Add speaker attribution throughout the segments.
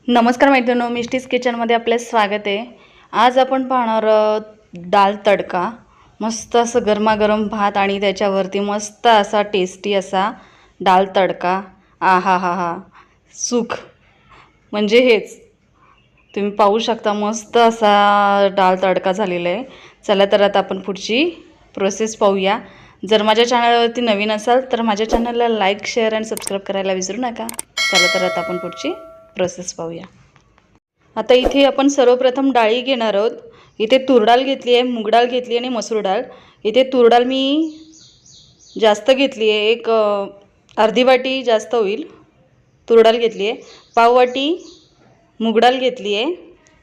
Speaker 1: नमस्कार मैत्रिणींनो, मिष्टीज किचनमध्ये आपले स्वागत आहे। आज आपण पाहणार डाळ तडका। मस्त असं गरमागरम भात आणि त्याच्यावरती मस्त असा टेस्टी असा डाळ तडका। आहा हा हा, सुख म्हणजे हेच। तुम्ही पाहू शकता मस्त असा डाळ तडका झालेला आहे। चला तर आता आपण पुढची प्रोसेस पाहूया। जर माझ्या चॅनलवरती नवीन असाल तर माझ्या चॅनलला लाईक, शेअर आणि सबस्क्राइब करायला विसरू नका। चला तर आता आपण पुढची प्रोसेस पाहूया। आता इथे आपण सर्वप्रथम डाळी घेणार आहोत। इथे तूर डाळ घेतली आहे, मूग डाळ घेतली आणि मसूर डाळ। इथे तूर डाळ मी जास्त घेतली आहे, एक अर्धी वाटी जास्त होईल तूर डाळ घेतली आहे। पाव वाटी मूग डाळ घेतली आहे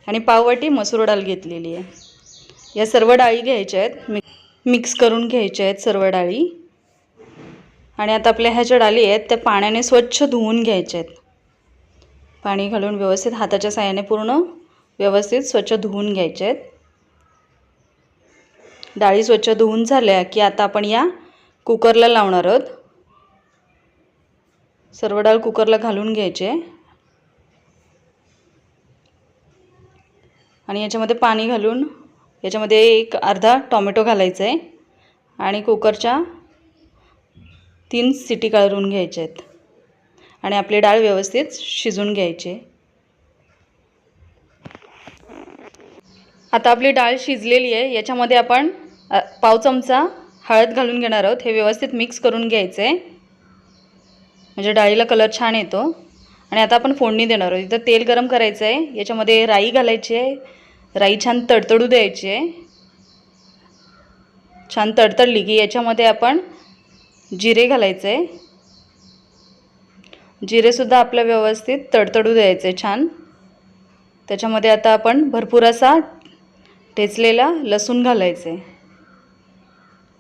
Speaker 1: आणि पाव वाटी मसूर डाळ घेतलेली आहे। या सर्व डाळी घ्यायच्या आहेत, मिक्स करून घ्यायच्या आहेत सर्व डाळी। आणि आता आपल्या ह्या ज्या डाळी आहेत त्या पाण्याने स्वच्छ धुवून घ्यायच्या आहेत। पाणी घालून व्यवस्थित हाताच्या साहाय्याने पूर्ण व्यवस्थित स्वच्छ धुवून घ्यायचे आहेत। डाळी स्वच्छ धुवून झाल्या की आता आपण या कुकरला लावणार आहोत। सर्व डाळ कुकरला घालून घ्यायचे आणि याच्यामध्ये पाणी घालून याच्यामध्ये एक अर्धा टोमॅटो घालायचा आहे आणि कुकरच्या 3 शिटी काढून घ्यायच्या आहेत आणि आपली डाळ व्यवस्थित शिजून घ्यायची। आता आपली डाळ शिजलेली आहे। याच्यामध्ये आपण पाव चमचा हळद घालून घेणार आहोत। हे व्यवस्थित मिक्स करून घ्यायचं आहे म्हणजे डाळीला कलर छान येतो। आणि आता आपण फोडणी देणार आहोत। इथं तेल गरम करायचं आहे, याच्यामध्ये राई घालायची आहे। राई छान तडतडू द्यायची आहे। छान तडतडली की याच्यामध्ये आपण जिरे घालायचे आहे। जिरे सुद्धा आपलं व्यवस्थित तडतडू द्यायचे छान। त्याच्यामध्ये आता आपण भरपूर असा ठेचलेला लसूण घालायचे आहे।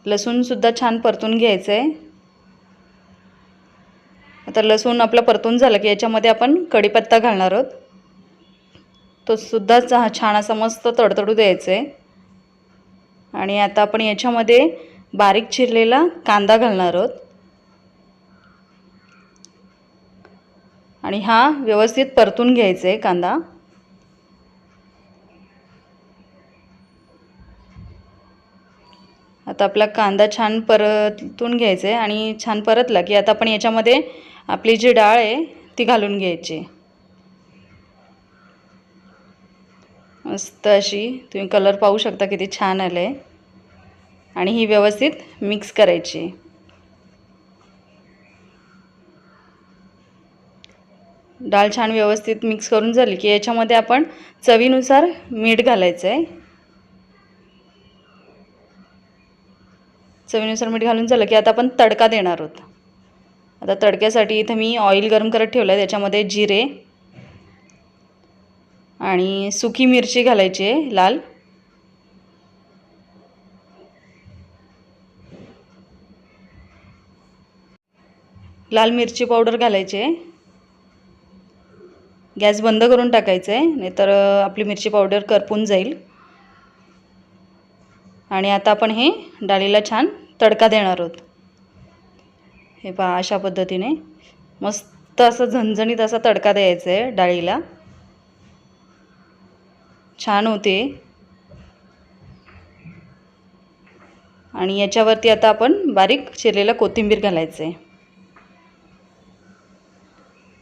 Speaker 1: लसूण सुद्धा छान परतून घ्यायचं आहे। आता लसूण आपला परतून झाला की याच्यामध्ये आपण कढीपत्ता घालणार आहोत। तो सुद्धा छान असा मस्त तडतडू द्यायचा आहे। आणि आता आपण याच्यामध्ये बारीक चिरलेला कांदा घालणार आहोत आणि हा व्यवस्थित परतून घ्यायचा आहे कांदा। आता आपला कांदा छान परतून घ्यायचा आहे आणि छान परतला की आता आपण याच्यामध्ये आपली जी डाळ आहे ती घालून घ्यायची। मस्त अशी तुम्ही कलर पाहू शकता किती छान आले आणि ही व्यवस्थित मिक्स करायची। डाळ छान व्यवस्थित मिक्स करून झाली की याच्यामध्ये आपण चवीनुसार मीठ घालायचं आहे। चवीनुसार मीठ घालून झालं की आता आपण तडका देणार आहोत। आता तडक्यासाठी इथे मी ऑइल गरम करत ठेवलं आहे। त्याच्यामध्ये जिरे आणि सुकी मिरची घालायची आहे लाल। लाल मिरची पावडर घालायची आहे। गॅस बंद करून टाकायचं आहे, नाहीतर आपली मिरची पावडर करपून जाईल। आणि आता आपण हे डाळीला छान तडका देणार आहोत। हे पहा अशा पद्धतीने मस्त असं झणझणीत असा तडका द्यायचा आहे डाळीला, छान होते। आणि याच्यावरती आता आपण बारीक चिरलेला कोथिंबीर घालायचं आहे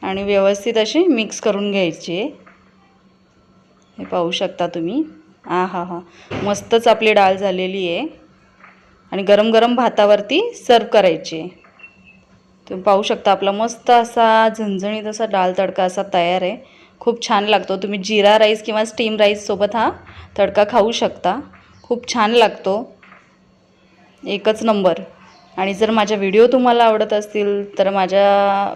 Speaker 1: आणि व्यवस्थित अशी मिक्स करून घ्यायची। हे पाहू शकता तुम्ही। आहा हा, मस्तच आपली डाळ झालेली आहे आणि गरम गरम भातावरती सर्व करायची। तुम्ही पाहू शकता आपला मस्त असा झणझणीत असा डाळ तडका असा तयार आहे। खूप छान लागतो। तुम्ही जीरा राईस किंवा स्टीम राईस सोबत हा तडका खाऊ शकता। खूप छान लागतो, एकच नंबर। आणि जर माझा व्हिडिओ तुम्हाला आवडत असतील तर माझ्या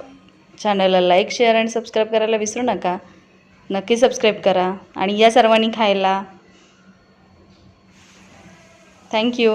Speaker 1: चॅनलला लाईक, शेअर आणि सबस्क्राइब करायला विसरू नका। नक्की सबस्क्राइब करा आणि या सर्वांनी खायला। थँक्यू।